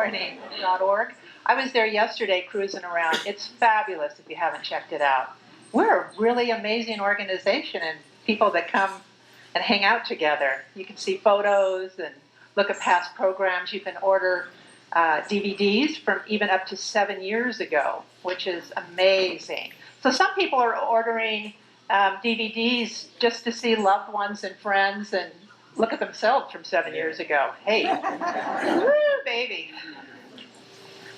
morning.org. I was there yesterday cruising around. It's fabulous if you haven't checked it out. We're a really amazing organization and people that come and hang out together. You can see photos and look at past programs. You can order DVDs from even up to 7 years ago, which is amazing. So some people are ordering DVDs just to see loved ones and friends and look at themselves from 7 years ago. Hey, woo, baby.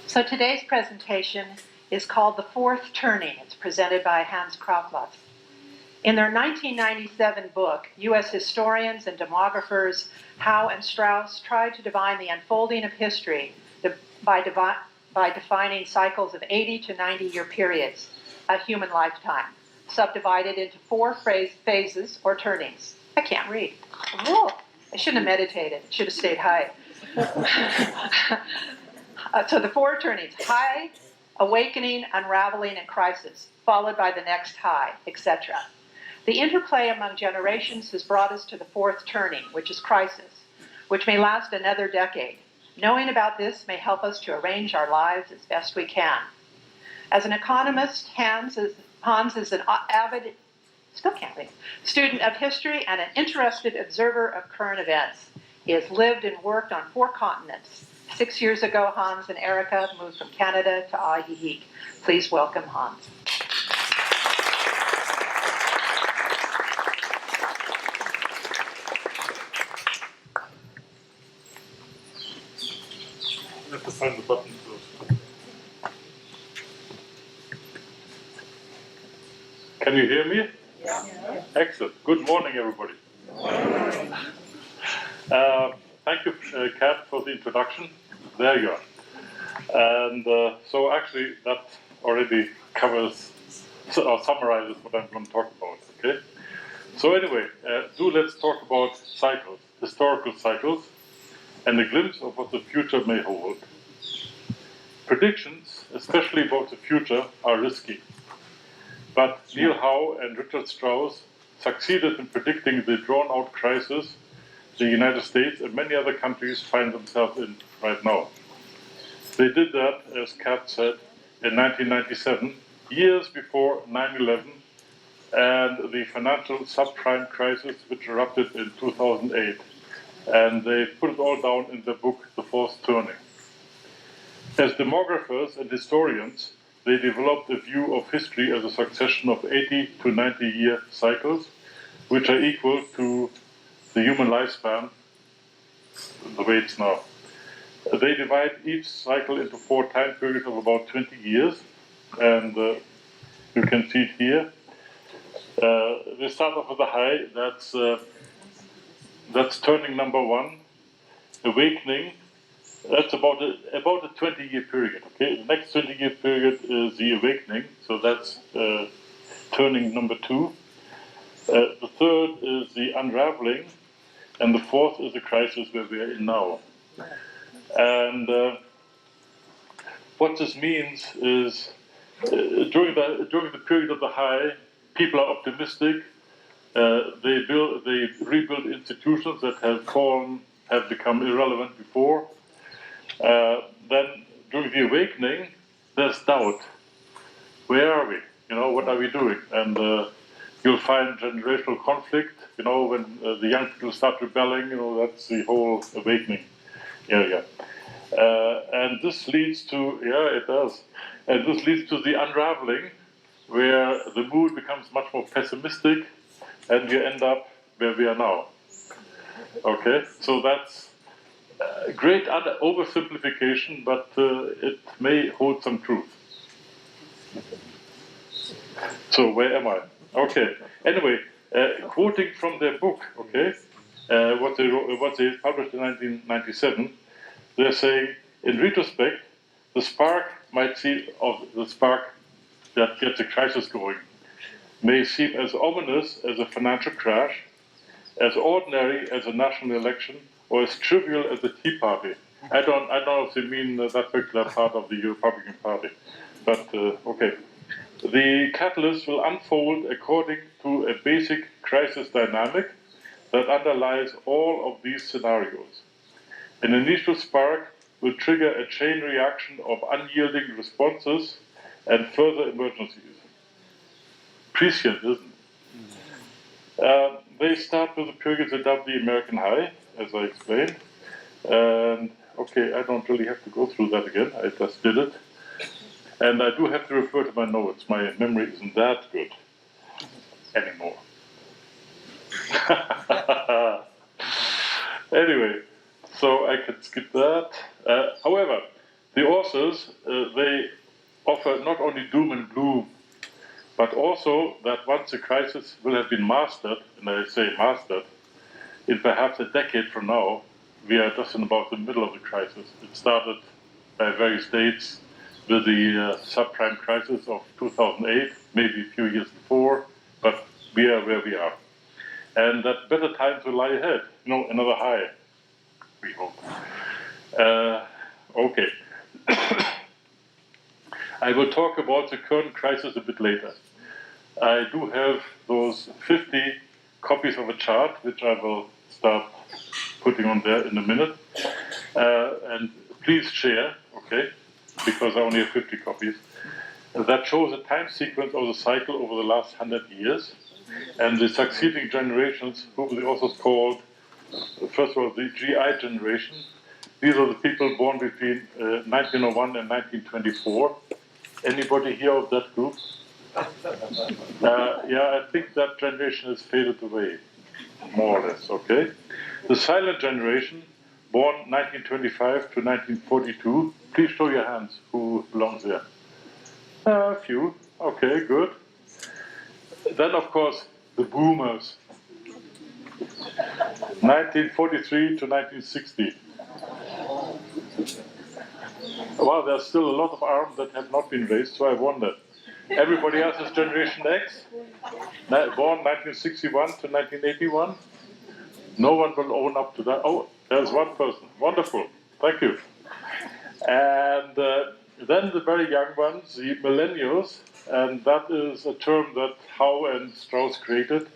So today's presentation is called The Fourth Turning. It's presented by Hans Krauklis. In their 1997 book, U.S. historians and demographers Howe and Strauss tried to divine the unfolding of history by defining cycles of 80 to 90-year periods, a human lifetime, subdivided into 4 phases or turnings. I can't read. Whoa. I shouldn't have meditated. Should have stayed high. So the 4 turnings: high, awakening, unraveling, and crisis, followed by the next high, etc. The interplay among generations has brought us to the 4th turning, which is crisis, which may last another decade. Knowing about this may help us to arrange our lives as best we can. As an economist, Hans is an avid, still can't read, student of history and an interested observer of current events. He has lived and worked on 4 continents. 6 years ago, Hans and Erica moved from Canada to Ajijic. Please welcome Hans. I have to find the button first. Can you hear me? Yeah. Excellent. Good morning, everybody. Thank you, Kat, for the introduction. There you are. And so actually that already covers or summarizes what I'm going to talk about, okay? So anyway, let's talk about cycles, historical cycles, and a glimpse of what the future may hold. Predictions, especially about the future, are risky. But Neil Howe and Richard Strauss succeeded in predicting the drawn-out crisis the United States and many other countries find themselves in right now. They did that, as Kat said, in 1997, years before 9/11 and the financial subprime crisis which erupted in 2008. And they put it all down in their book, The Fourth Turning. As demographers and historians, they developed a view of history as a succession of 80 to 90-year cycles, which are equal to the human lifespan, the way it's now. They divide each cycle into 4 time periods of about 20 years, and you can see it here. They start off with a high, that's turning number 1, awakening. That's about a 20-year period, okay? The next 20-year period is the awakening, so that's turning number 2. The third is the unraveling, and the 4th is the crisis where we are in now. And what this means is during the period of the high, people are optimistic. They rebuild institutions that have become irrelevant before. Then during the awakening, there's doubt. Where are we? What are we doing? And you'll find generational conflict. When the young people start rebelling, that's the whole awakening area. And this leads to, it does. And this leads to the unraveling, where the mood becomes much more pessimistic, and we end up where we are now. Okay, so that's a great oversimplification, but it may hold some truth. So where am I? Okay. Anyway, quoting from their book, okay, what they published in 1997, they say, in retrospect, the spark that gets a crisis going may seem as ominous as a financial crash, as ordinary as a national election, or as trivial as a Tea Party. I don't know if they mean that particular part of the Republican Party, but okay. The catalyst will unfold according to a basic crisis dynamic that underlies all of these scenarios. An initial spark will trigger a chain reaction of unyielding responses and further emergencies. Prescient, isn't it? They start with the periods above the American high, as I explained. And okay, I don't really have to go through that again. I just did it. And I do have to refer to my notes. My memory isn't that good anymore. Anyway, so I can skip that. However, the authors, they offer not only doom and gloom, but also that once the crisis will have been mastered, and I say mastered, in perhaps a decade from now, we are just in about the middle of the crisis. It started by various dates with the subprime crisis of 2008, maybe a few years before, but we are where we are. And that better times will lie ahead. Another high, we hope. Okay. I will talk about the current crisis a bit later. I do have those 50 copies of a chart, which I will start putting on there in a minute. And please share, okay, because I only have 50 copies. That shows a time sequence of the cycle over the last 100 years. And the succeeding generations, whom the authors called, first of all, the GI generation. These are the people born between 1901 and 1924. Anybody here of that group? Yeah, I think that generation has faded away, more or less, okay? The silent generation, born 1925 to 1942. Please show your hands who belongs there. A few, okay, good. Then, of course, the boomers, 1943 to 1960. Well, there's still a lot of arms that have not been raised, so I wonder. Everybody else is Generation X, born 1961 to 1981. No one will own up to that. Oh, there's one person. Wonderful. Thank you. And then the very young ones, the millennials, and that is a term that Howe and Strauss created.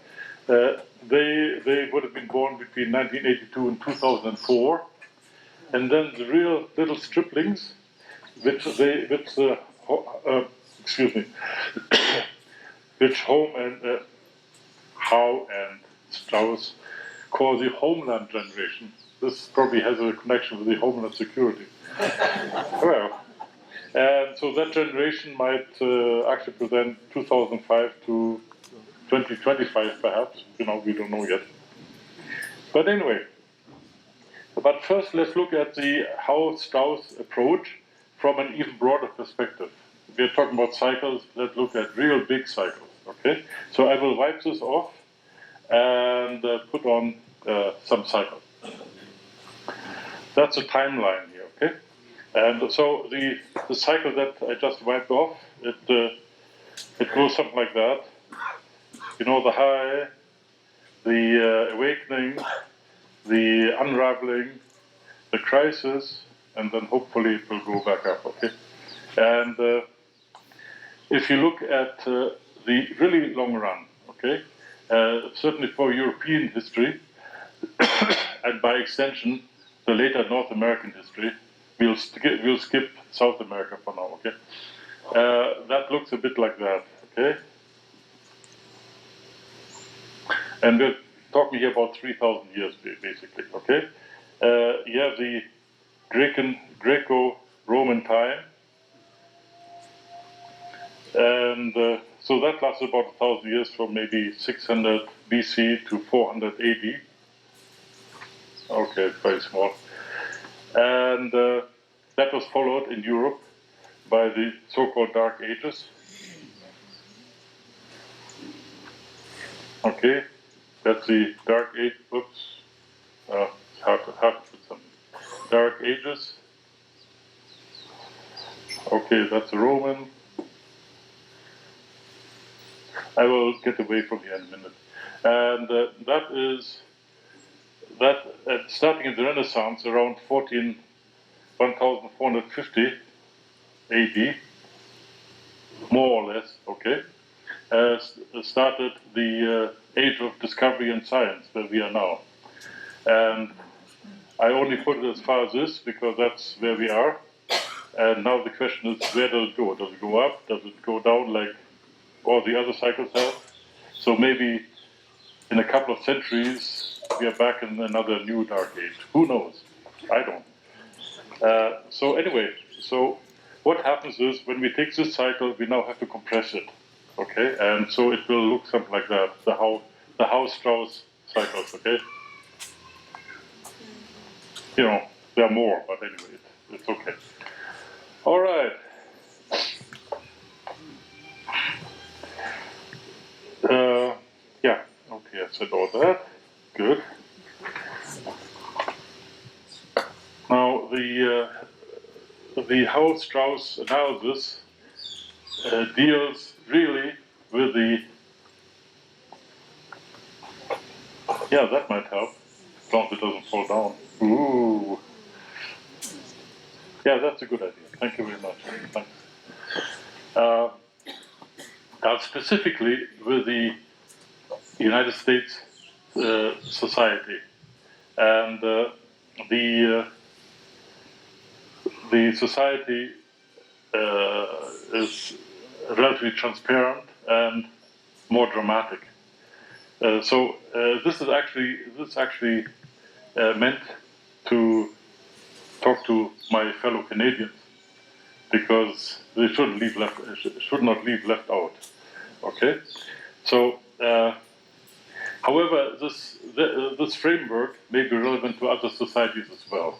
They would have been born between 1982 and 2004. And then the real little striplings, which Howe and Strauss call the Homeland generation. This probably has a connection with the Homeland Security. Well, and so that generation might actually present 2005 to 2025, perhaps. We don't know yet. But anyway, but first let's look at the Howe-Strauss approach from an even broader perspective. We're talking about cycles. Let's look at real big cycles. Okay. So I will wipe this off and put on some cycles. That's a timeline here. Okay. And so the cycle that I just wiped off, it goes something like that. The high, the awakening, the unraveling, the crisis, and then hopefully it will go back up, okay? And if you look at the really long run, okay, certainly for European history, and by extension, the later North American history, we'll skip South America for now, okay? That looks a bit like that, okay? And we're talking here about 3,000 years, basically, okay? You have the Greco-Roman time. And so that lasts about 1,000 years, from maybe 600 BC to 400 AD. Okay, it's very small. And that was followed in Europe by the so-called Dark Ages. Okay, that's the Dark Age. Oops, it's hard to put some Dark Ages. Okay, that's the Roman. I will get away from here in a minute. And that is starting in the Renaissance around 1450 AD, more or less, okay, started the age of discovery and science where we are now. And I only put it as far as this because that's where we are. And now the question is, where does it go? Does it go up? Does it go down like all the other cycles have? So maybe in a couple of centuries, we are back in another new dark age. Who knows? I don't. So anyway, so what happens is when we take this cycle, we now have to compress it, okay? And so it will look something like that, the House-Strauss cycles, okay? You know, there are more, but anyway, it's okay. All right. Yeah, okay, I said all that. Good. Now, the House-Strauss analysis deals really with the, yeah, that might help, as long as it doesn't fall down. Ooh. Yeah, that's a good idea. Thank you very much. Thanks. Specifically with the United States society. And the society is relatively transparent and more dramatic. So this is actually meant to talk to my fellow Canadians because they should not leave left out. Okay, so however, this framework may be relevant to other societies as well.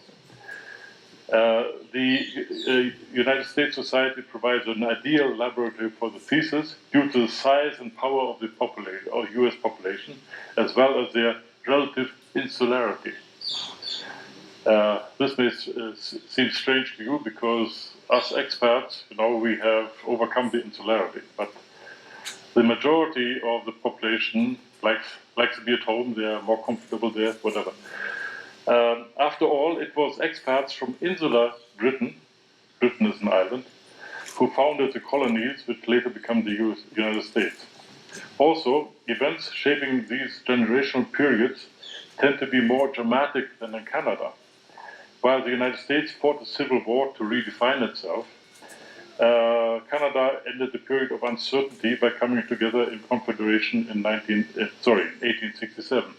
The United States society provides an ideal laboratory for the thesis due to the size and power of the population, or U.S. population, as well as their relative insularity. This may seem strange to you because us expats, we have overcome the insularity, but the majority of the population likes to be at home. They are more comfortable there, whatever. After all, it was expats from insular Britain is an island, who founded the colonies which later became the United States. Also, events shaping these generational periods tend to be more dramatic than in Canada. While the United States fought a civil war to redefine itself, Canada ended the period of uncertainty by coming together in confederation in 1867.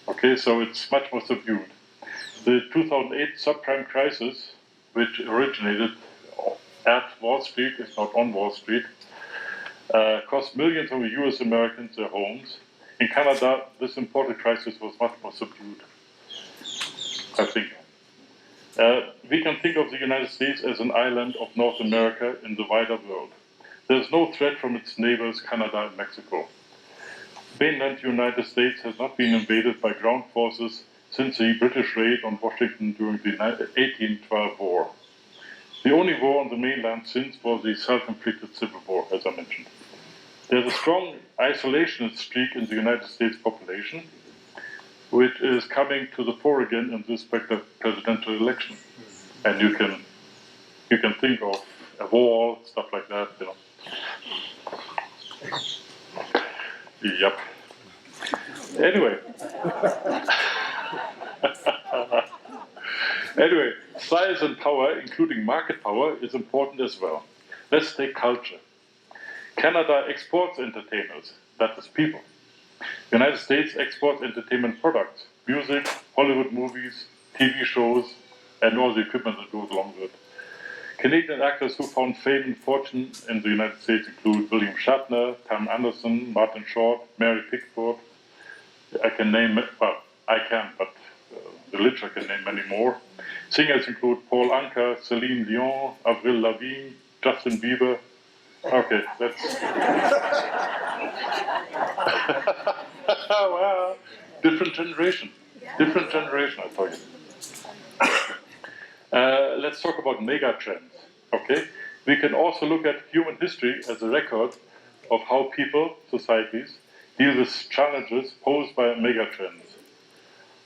Okay, so it's much more subdued. The 2008 subprime crisis, which originated at Wall Street, if not on Wall Street, cost millions of US Americans their homes. In Canada, this imported crisis was much more subdued, I think. We can think of the United States as an island of North America in the wider world. There's no threat from its neighbors, Canada and Mexico. Mainland United States has not been invaded by ground forces since the British raid on Washington during the 1812 war. The only war on the mainland since was the self-inflicted Civil War, as I mentioned. There's a strong isolationist streak in the United States population, which is coming to the fore again in this presidential election. And you can think of a wall, stuff like that, Yep. Anyway. Anyway, size and power, including market power, is important as well. Let's take culture. Canada exports entertainers, that is people. The United States exports entertainment products, music, Hollywood movies, TV shows, and all the equipment that goes along with it. Canadian actors who found fame and fortune in the United States include William Shatner, Pam Anderson, Martin Short, Mary Pickford. I can name, well, I can, but the literature can name many more. Singers include Paul Anka, Celine Dion, Avril Lavigne, Justin Bieber. Okay, that's... Well, different generation, I tell you. Let's talk about mega trends. Okay, we can also look at human history as a record of how people, societies, deal with challenges posed by mega trends.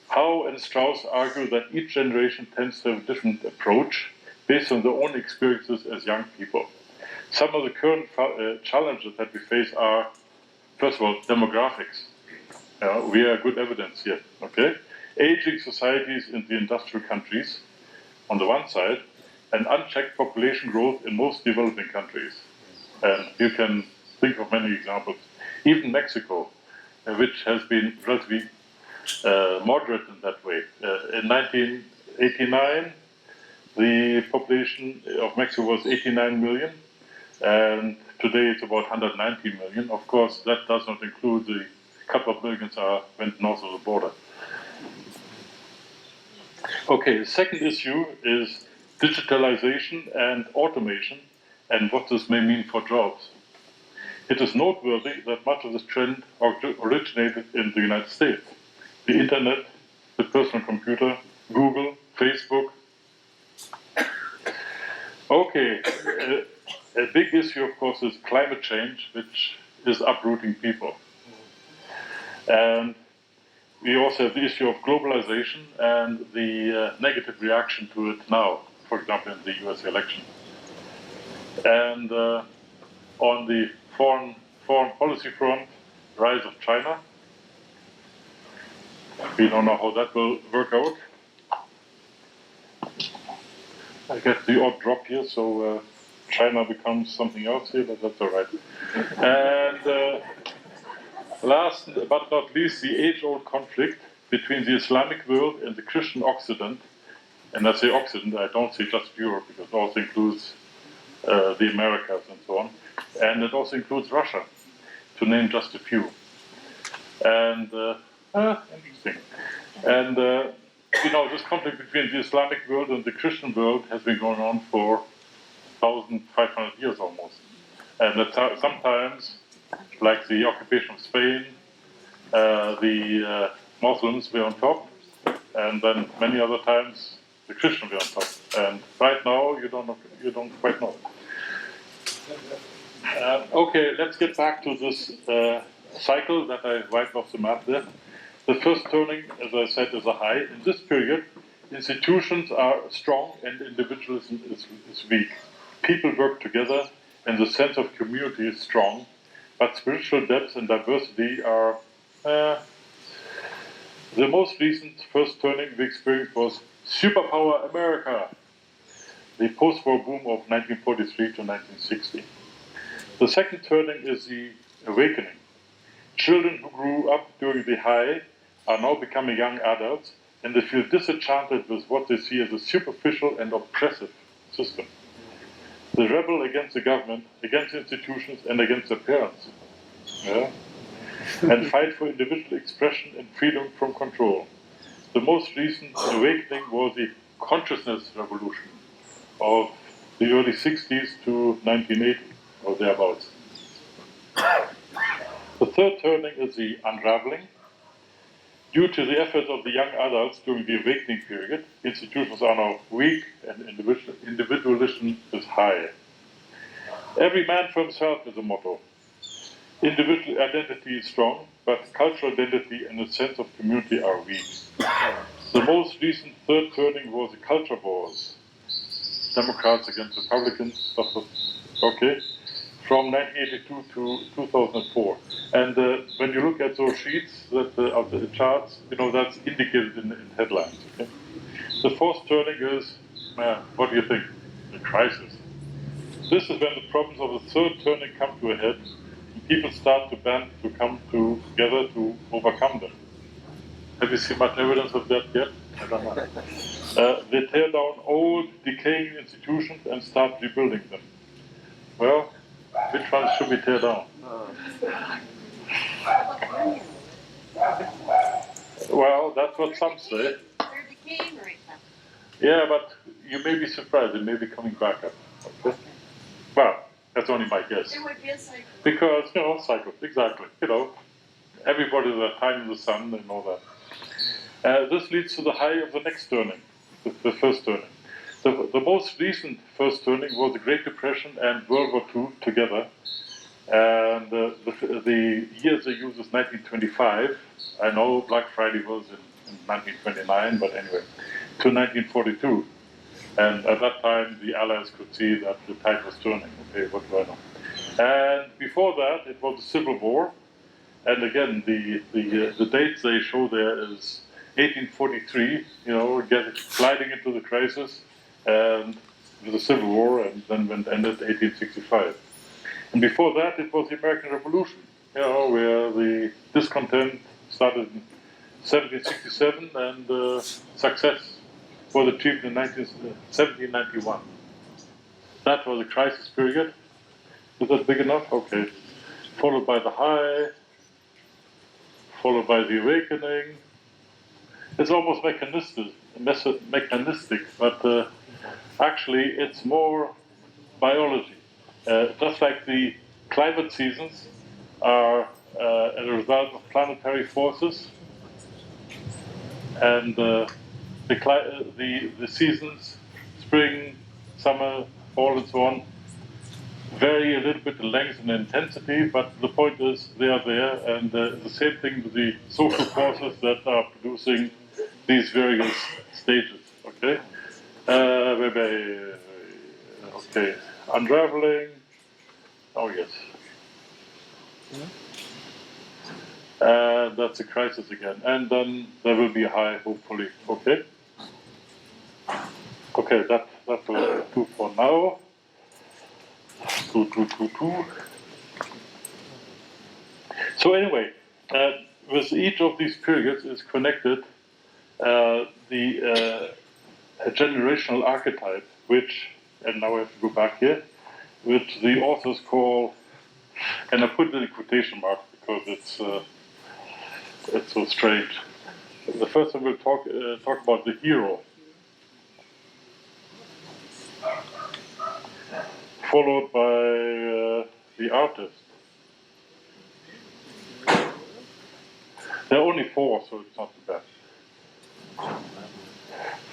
Howe and Strauss argue that each generation tends to have a different approach based on their own experiences as young people. Some of the current challenges that we face are, first of all, demographics. We are good evidence here. Okay, aging societies in the industrial countries, on the one side, and unchecked population growth in most developing countries. And you can think of many examples. Even Mexico, which has been relatively moderate in that way. In 1989, the population of Mexico was 89 million, and today it's about 190 million. Of course, that does not include the couple of millions went north of the border. Okay, the second issue is digitalization and automation and what this may mean for jobs. It is noteworthy that much of this trend originated in the United States. The internet, the personal computer, Google, Facebook. Okay, a big issue, of course, is climate change, which is uprooting people. And we also have the issue of globalization and the negative reaction to it now, for example, in the US election. And on the foreign policy front, rise of China. We don't know how that will work out. I get the odd drop here, so China becomes something else here, but that's all right. And last but not least, the age-old conflict between the Islamic world and the Christian Occident. And I say Occident, I don't say just Europe, because it also includes the Americas and so on. And it also includes Russia, to name just a few. And interesting. And this conflict between the Islamic world and the Christian world has been going on for 1,500 years almost. And sometimes, like the occupation of Spain, the Muslims were on top, and then many other times the Christians were on top. And right now, you don't quite know. Okay, let's get back to this cycle that I wiped off the map there. The first turning, as I said, is a high. In this period, institutions are strong and individualism is weak. People work together and the sense of community is strong, but spiritual depth and diversity are... The most recent first turning we experienced was Superpower America, the post-war boom of 1943 to 1960. The second turning is the awakening. Children who grew up during the high are now becoming young adults, and they feel disenchanted with what they see as a superficial and oppressive system. They rebel against the government, against institutions, and against their parents. Yeah? And fight for individual expression and freedom from control. The most recent awakening was the consciousness revolution of the early 60s to 1980, or thereabouts. The third turning is the unraveling. Due to the efforts of the young adults during the awakening period, institutions are now weak and individualism is high. Every man for himself is a motto. Individual identity is strong, but cultural identity and a sense of community are weak. The most recent third turning was the culture wars. Democrats against Republicans, okay, from 1982 to 2004. And when you look at those sheets of the charts, that's indicated in headlines. Okay? The fourth turning is, what do you think? The crisis. This is when the problems of the third turning come to a head, and people start to band to come together to overcome them. Have you seen much evidence of that yet? I don't know. They tear down old, decaying institutions and start rebuilding them. Well, which ones should we tear down? Well, that's what some say. They're decaying right now. Yeah, but you may be surprised. They may be coming back up. Okay? Well, that's only my guess. There would be a cycle. Because, cycles, exactly. Everybody has a time in the sun and all that. This leads to the high of the next turning, the first turning. The most recent first turning was the Great Depression and World War II together. And the years they use is 1925. I know Black Friday was in 1929, but anyway, to 1942. And at that time, the Allies could see that the tide was turning. Okay, what do I know? And before that, it was the Civil War. And again, the dates they show there is 1843, gliding into the crisis, and with the Civil War, and then ended 1865. And before that, it was the American Revolution, where the discontent started in 1767, and success was achieved in 1791. That was a crisis period. Is that big enough? Okay. Followed by the high, followed by the awakening. It's almost mechanistic, but actually it's more biology. Just like the climate seasons are a result of planetary forces, and the seasons, spring, summer, fall, and so on, vary a little bit in length and intensity, but the point is they are there, and the same thing with the social forces that are producing these various stages. Okay, okay, unraveling. Oh yes, that's a crisis again, and then there will be a high, hopefully. Okay, okay, that will do for now. So anyway, with each of these periods is connected the generational archetype, which, and now I have to go back here, which the authors call, and I put it in quotation marks because it's so strange. The first one we'll talk about the hero, followed by the artist. There are only 4, so it's not too bad.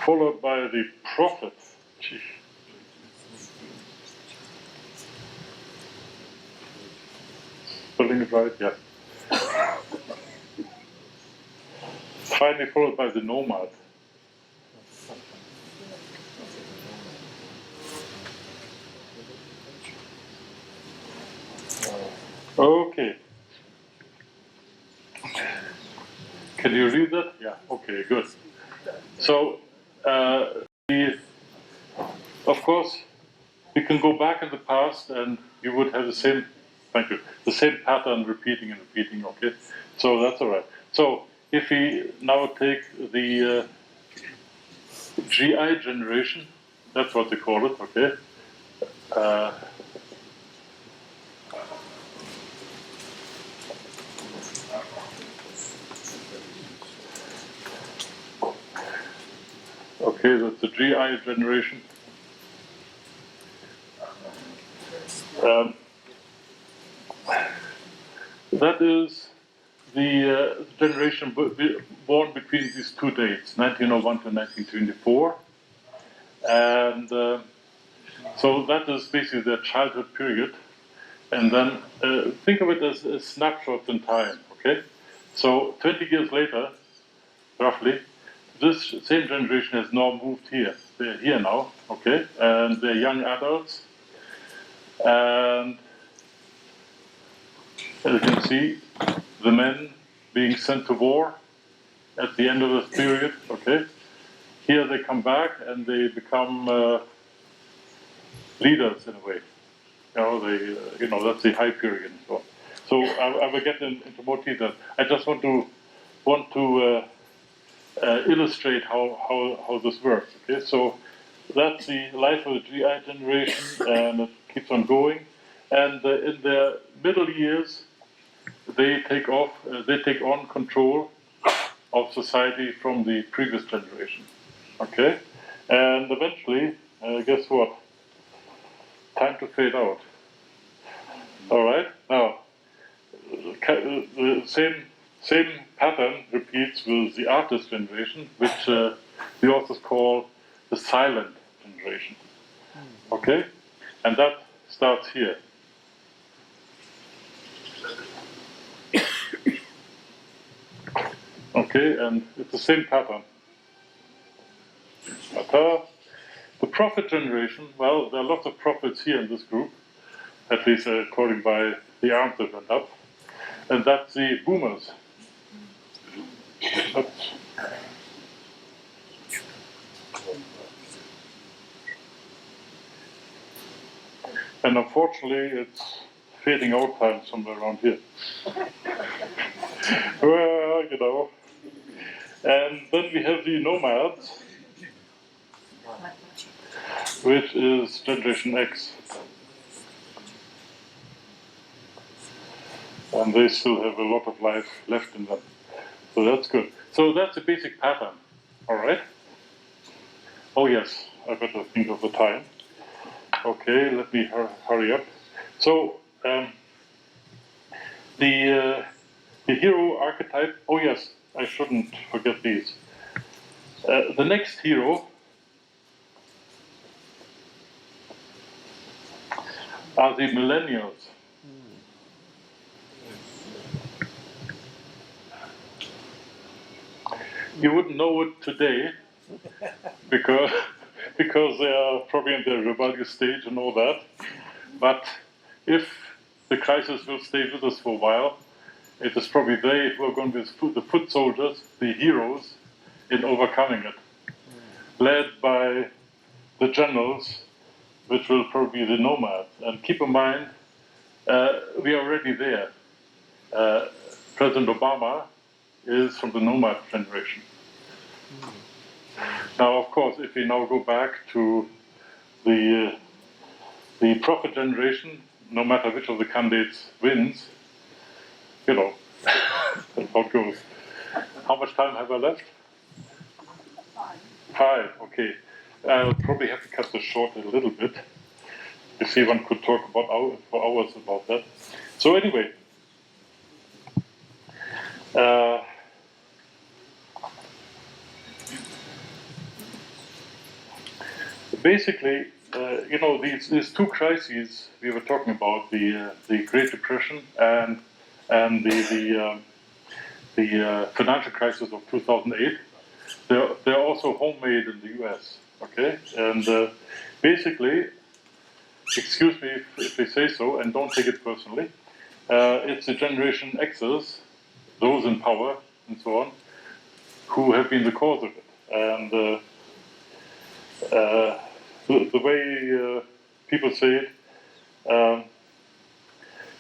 Followed by the prophet. Gee. Spelling it right? Yeah. Finally followed by the nomad. Okay. Can you read that? Yeah. Okay, good. So, of course, you can go back in the past and you would have the same, thank you, the same pattern repeating and repeating, okay? So that's all right. So if we now take the GI generation, that's what they call it, okay? Okay, that's the GI generation. That is the generation born between these 2 dates, 1901 to 1924. And so that is basically their childhood period. And then think of it as a snapshot in time, okay? So 20 years later, roughly, this same generation has now moved here. They're here now, okay? And they're young adults. And as you can see, the men being sent to war at the end of this period, okay? Here they come back and they become leaders in a way. That's the high period and so on. So I will get into more detail. I just want to illustrate how this works. Okay, so that's the life of the GI generation, and it keeps on going. And in their middle years, they take on control of society from the previous generation. Okay, and eventually, guess what? Time to fade out. All right. Now, the same pattern repeats with the artist generation, which the authors call the silent generation. Okay, and that starts here. Okay, and it's the same pattern. The prophet generation, well, there are lots of prophets here in this group, at least according by the arms that went up, and that's the boomers. Oops. And unfortunately, it's fading out time somewhere around here. Well, you know. And then we have the nomads, which is Generation X. And they still have a lot of life left in them. So that's good. So that's the basic pattern. All right? Oh, yes, I better think of the time. Okay, let me hurry up. So, the hero archetype, oh, yes, I shouldn't forget these. The next hero are the millennials. You wouldn't know it today because they are probably in their rebellious stage and all that. But if the crisis will stay with us for a while, it is probably they who are going to be the foot soldiers, the heroes, in overcoming it. Led by the generals, which will probably be the nomads. And keep in mind, we are already there. President Obama is from the nomad generation. Now, of course, if we now go back to the prophet generation, no matter which of the candidates wins, you know, that's how it goes. How much time have I left? 5, okay. I'll probably have to cut this short a little bit. You see, one could talk for hours about that. So anyway, basically, you know, these two crises we were talking about, the Great Depression and the financial crisis of 2008, they're also homemade in the U.S. Okay, and basically, excuse me if I say so, and don't take it personally. It's the Generation X's, those in power and so on, who have been the cause of it. And the way people say it,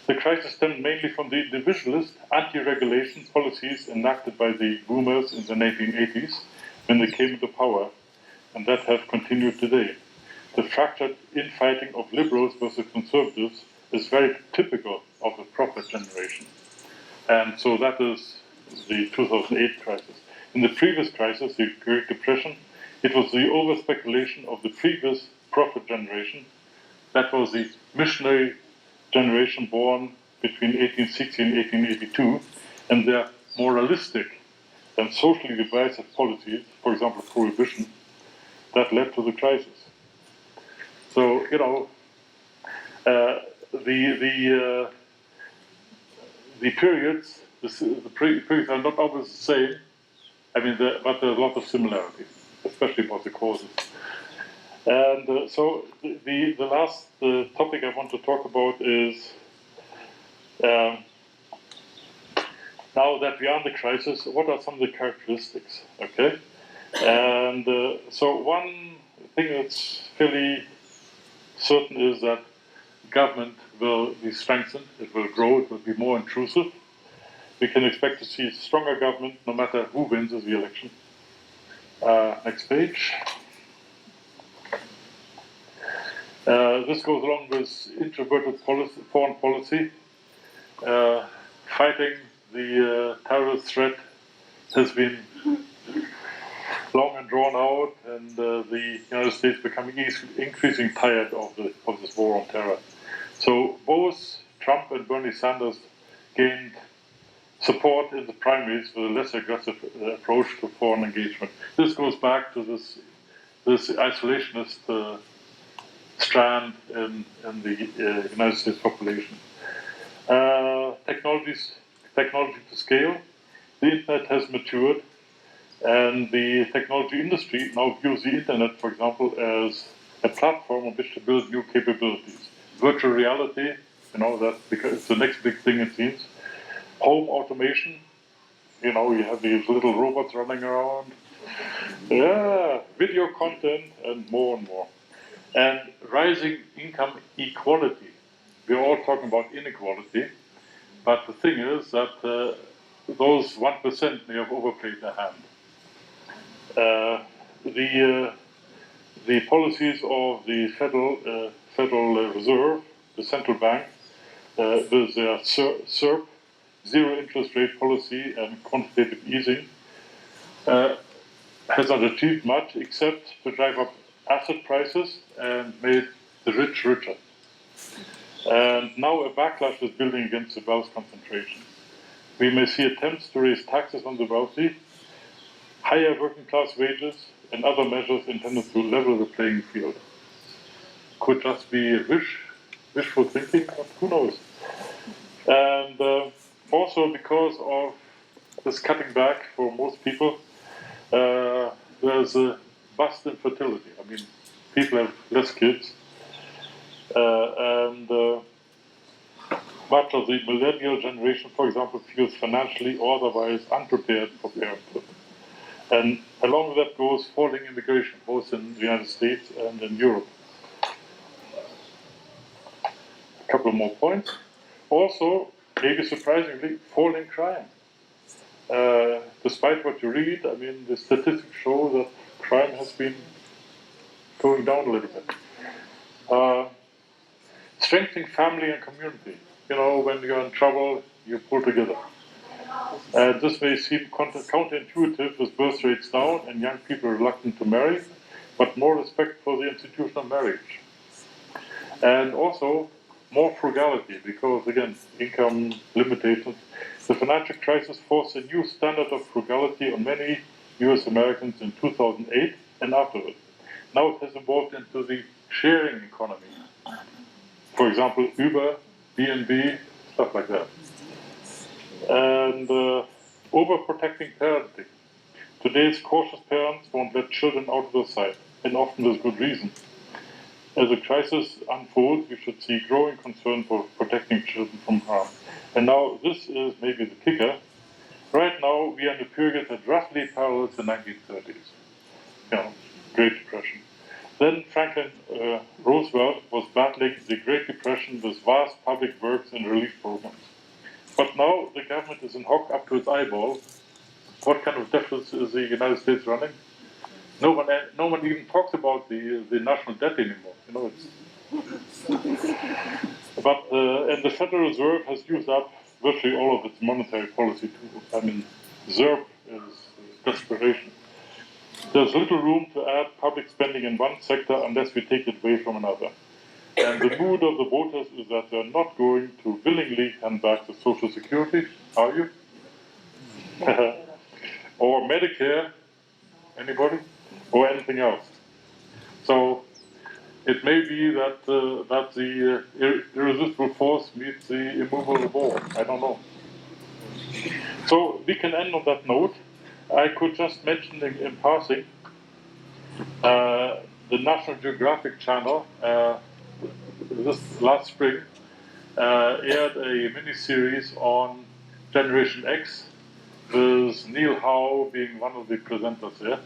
the crisis stemmed mainly from the individualist anti-regulation policies enacted by the boomers in the 1980s when they came into power, and that has continued today. The fractured infighting of liberals versus conservatives is very typical of the prophet generation. And so that is the 2008 crisis. In the previous crisis, the Great Depression, it was the over-speculation of the previous prophet generation. That was the missionary generation born between 1860 and 1882, and their moralistic and socially divisive policies, for example, prohibition, that led to the crisis. So, you know, the periods, the periods are not always the same. I mean, but there's a lot of similarities, especially about the causes. And so the last topic I want to talk about is now that we are in the crisis, what are some of the characteristics? Okay, and so one thing that's fairly certain is that government will be strengthened, it will grow, it will be more intrusive. We can expect to see stronger government no matter who wins the election. Next page. This goes along with introverted foreign policy. Fighting the terrorist threat has been long and drawn out, and the United States becoming increasingly tired of this war on terror. So both Trump and Bernie Sanders gained support in the primaries with a less aggressive approach to foreign engagement. This goes back to this isolationist strand in the United States population. Technology to scale. The internet has matured, and the technology industry now views the internet, for example, as a platform on which to build new capabilities. Virtual reality, you know, that because it's the next big thing it seems. Home automation, you know, you have these little robots running around. Yeah, video content, and more and more. and rising income equality. We're all talking about inequality, but the thing is that those 1% may have overplayed their hand. The policies of the Federal Reserve, the central bank, with their SERP, zero interest rate policy and quantitative easing, has not achieved much except to drive up asset prices and made the rich richer. And now a backlash is building against the wealth concentration. We may see attempts to raise taxes on the wealthy, higher working class wages, and other measures intended to level the playing field. Could just be wishful thinking, but who knows? And also because of this cutting back for most people, there's a bust in fertility. I mean, people have less kids, and much of the millennial generation, for example, feels financially or otherwise unprepared for parenthood. And along with that goes falling immigration, both in the United States and in Europe. A couple more points. Also, maybe surprisingly, falling crime. Despite what you read, I mean, the statistics show that crime has been going down a little bit. Strengthening family and community. You know, when you're in trouble, you pull together. This may seem counterintuitive with birth rates down and young people reluctant to marry, but more respect for the institution of marriage. And also more frugality, because again, income limitations. The financial crisis forced a new standard of frugality on many US Americans in 2008 and afterwards. Now it has evolved into the sharing economy. For example, Uber, B&B, stuff like that. And overprotecting parenting. Today's cautious parents won't let children out of their sight, and often with good reason. As the crisis unfolds, we should see growing concern for protecting children from harm. And now this is maybe the kicker. Right now we are in a period that roughly parallels the 1930s. You know, Great Depression. Then Franklin Roosevelt was battling the Great Depression with vast public works and relief programs. But now the government is in hock up to its eyeball. What kind of deficit is the United States running? No one even talks about the national debt anymore. You know, and the Federal Reserve has used up virtually all of its monetary policy tools. I mean, ZERP is desperation. There's little room to add public spending in one sector unless we take it away from another. And the mood of the voters is that they're not going to willingly hand back the Social Security, are you? Or Medicare, anybody? Or anything else. So it may be that the irresistible force meets the immovable law. I don't know. So we can end on that note. I could just mention in passing the National Geographic Channel this last spring aired a mini-series on Generation X with Neil Howe being one of the presenters there.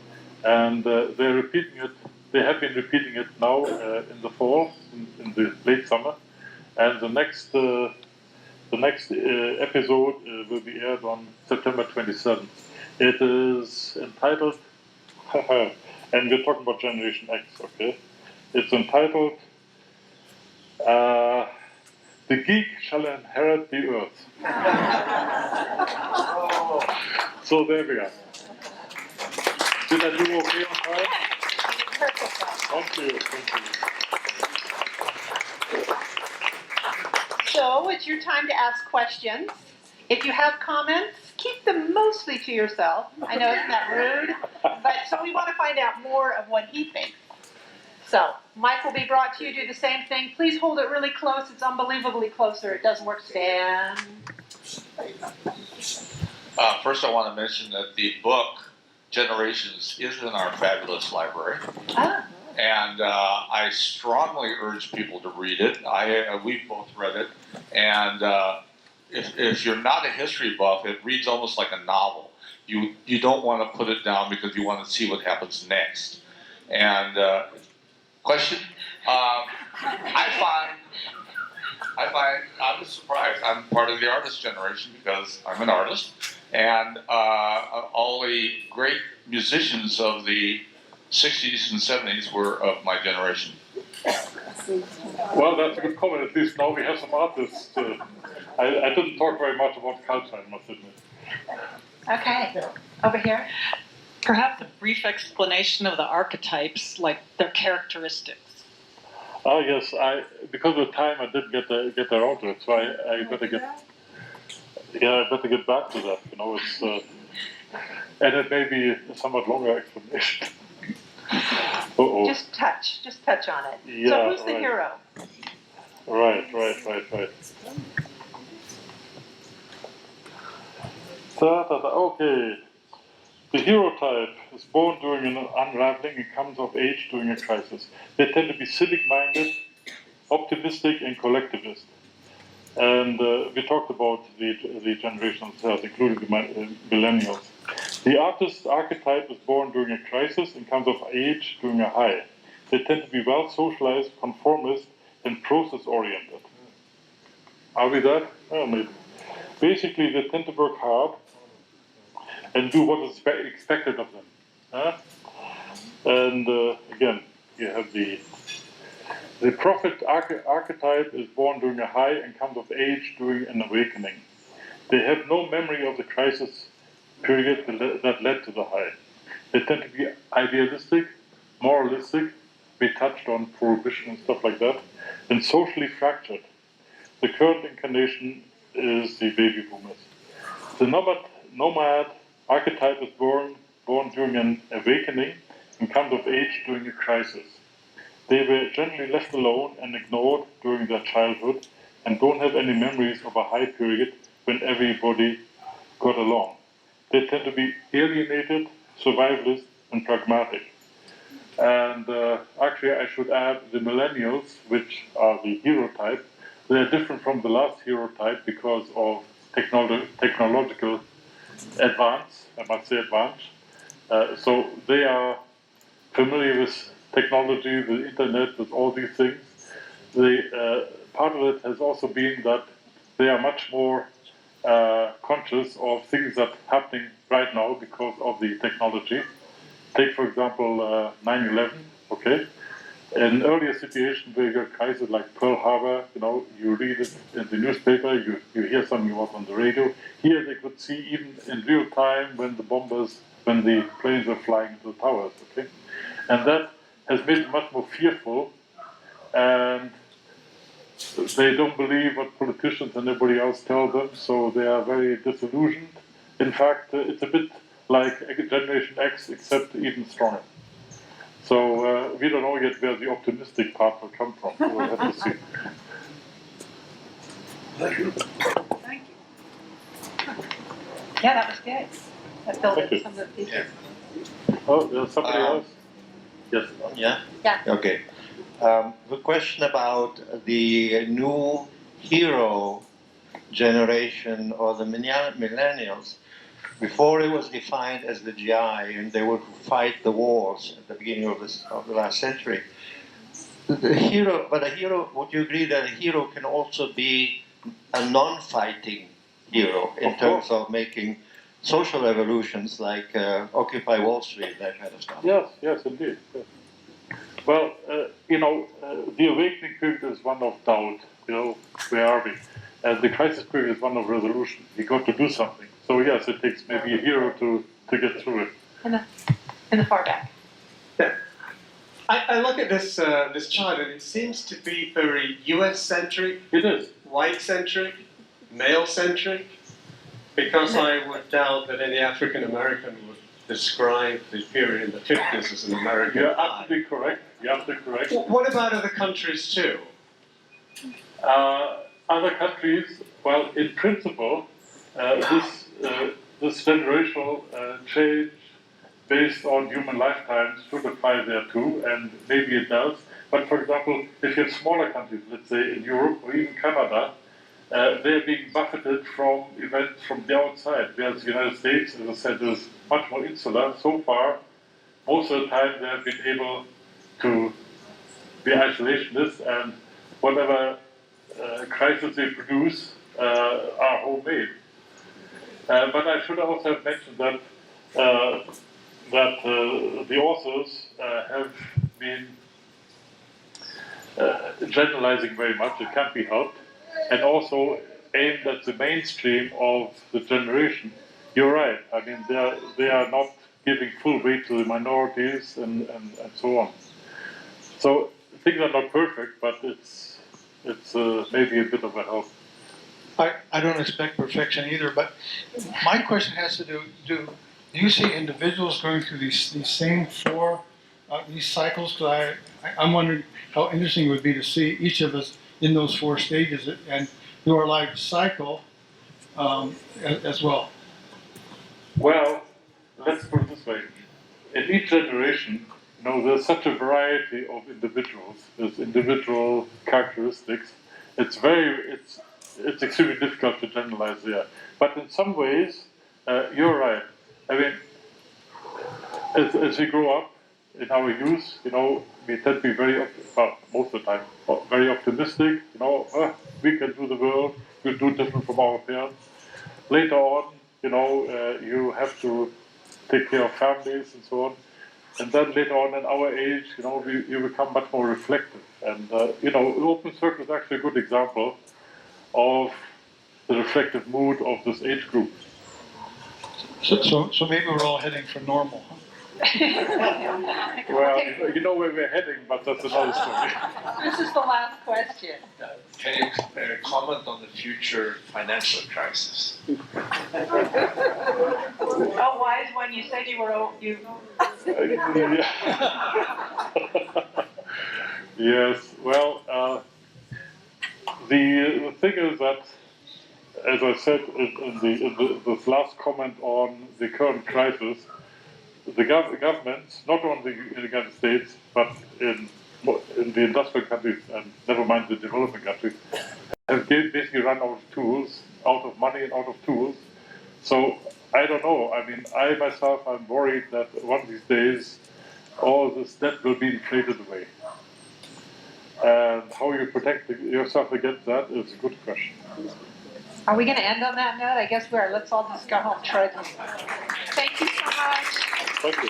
And they're repeating it. They have been repeating it now in the fall, in the late summer, and the next episode will be aired on September 27th. It is entitled, and we're talking about Generation X, okay? It's entitled, "The Geek Shall Inherit the Earth." So there we are. Did I do okay on time? Thank you. So it's your time to ask questions. If you have comments, keep them mostly to yourself. I know it's not rude, but so we want to find out more of what he thinks. So Mike will be brought to you. Do the same thing. Please hold it really close. It's unbelievably closer. It doesn't work. Stand. First, I want to mention that the book Generations is in our fabulous library. And I strongly urge people to read it. We've both read it. And if you're not a history buff, it reads almost like a novel. You don't want to put it down because you want to see what happens next. And question? I was surprised. I'm part of the artist generation because I'm an artist, and all the great musicians of the 60s and 70s were of my generation. Well, that's a good comment. At least now we have some artists. I didn't talk very much about culture, I must admit. Okay, over here. Perhaps a brief explanation of the archetypes, like their characteristics. Ah, yes. Because of time, I didn't get around to it, so I better get back to that. You know, it's and it may be a somewhat longer explanation. Just touch on it. Yeah, so who's the right. hero? Right. Okay. The hero type is born during an unraveling and comes of age during a crisis. They tend to be civic-minded, optimistic, and collectivist. And we talked about the generation themselves, including the millennials. The artist archetype is born during a crisis and comes of age during a high. They tend to be well-socialized, conformist, and process-oriented. Are we that? Oh, maybe. Basically, they tend to work hard and do what is expected of them. And again, you have the prophet archetype is born during a high and comes of age during an awakening. They have no memory of the crisis period that led to the high. They tend to be idealistic, moralistic, we touched on prohibition and stuff like that, and socially fractured. The current incarnation is the baby boomers. The nomad archetype is born during an awakening and comes of age during a crisis. They were generally left alone and ignored during their childhood and don't have any memories of a high period when everybody got along. They tend to be alienated, survivalist, and pragmatic. And actually, I should add the millennials, which are the hero type. They're different from the last hero type because of technological advance, I must say advance. So they are familiar with technology, the internet, with all these things. Part of it has also been that they are much more conscious of things that are happening right now because of the technology. Take, for example, 9/11, okay? In an earlier situation where you got crisis like Pearl Harbor, you know, you read it in the newspaper, you hear something about on the radio. Here they could see even in real time when the planes were flying into the towers, okay? And that has made them much more fearful, and they don't believe what politicians and everybody else tell them, so they are very disillusioned. In fact, it's a bit like Generation X, except even stronger. So we don't know yet where the optimistic part will come from. We'll have to see. Thank you. Yeah, that was good. That filled in some of the pieces. Oh, there's somebody else? Yes. Yeah? Yeah. Okay. The question about the new hero generation or the millennials, before it was defined as the GI and they would fight the wars at the beginning of the last century. The hero, would you agree that a hero can also be a non-fighting hero in terms of making social revolutions like Occupy Wall Street, that kind of stuff? Yes, indeed. Yes. Well, the awakening period is one of doubt. You know, where are we? And the crisis period is one of resolution. We got to do something. So yes, it takes maybe a hero to get through it. In the far back. Yeah. I look at this chart and it seems to be very US-centric, It is. white-centric, male-centric, because I would doubt that any African-American would describe the period in the 50s as an American You're high. absolutely correct. What about other countries too? Other countries, well, in principle, this generational change based on human lifetimes should apply there too, and maybe it does. But for example, if you have smaller countries, let's say in Europe or even Canada, they're being buffeted from events from the outside, whereas the United States, as I said, is much more insular. So far, most of the time they have been able to be isolationists, and whatever crisis they produce are homemade. But I should also have mentioned that the authors have been generalizing very much. It can't be helped, and also aimed at the mainstream of the generation. You're right. I mean, they are not giving full weight to the minorities and so on. So things are not perfect, but it's maybe a bit of a help. I don't expect perfection either, but my question has to do you see individuals going through these same four these cycles? Because I'm wondering how interesting it would be to see each of us in those four stages and do our life cycle as well. Well, let's put it this way. In each generation, there's such a variety of individuals. There's individual characteristics. It's extremely difficult to generalize there. But in some ways, you're right. I mean, as we grow up in our youth, we tend to be most of the time, very optimistic. We can do the world. We'll do different from our parents. Later on, you have to take care of families and so on. And then later on in our age, you become much more reflective. And, Open Circle is actually a good example of the reflective mood of this age group. So maybe we're all heading for normal. Huh? Well, you know where we're heading, but that's another story. This is the last question. Can you comment on the future financial crisis? Oh, wise one, you said you were Yes, well, the thing is that, as I said in this last comment on the current crisis, the governments, not only in the United States, but in the industrial countries, and never mind the developing countries, have basically run out of tools, out of money and out of tools. So I don't know. I mean, I myself, I'm worried that one of these days, all this debt will be inflated away. And how you protect yourself against that is a good question. Are we going to end on that note? I guess we are. Let's all just go home. Try to. Thank you so much. Thank you.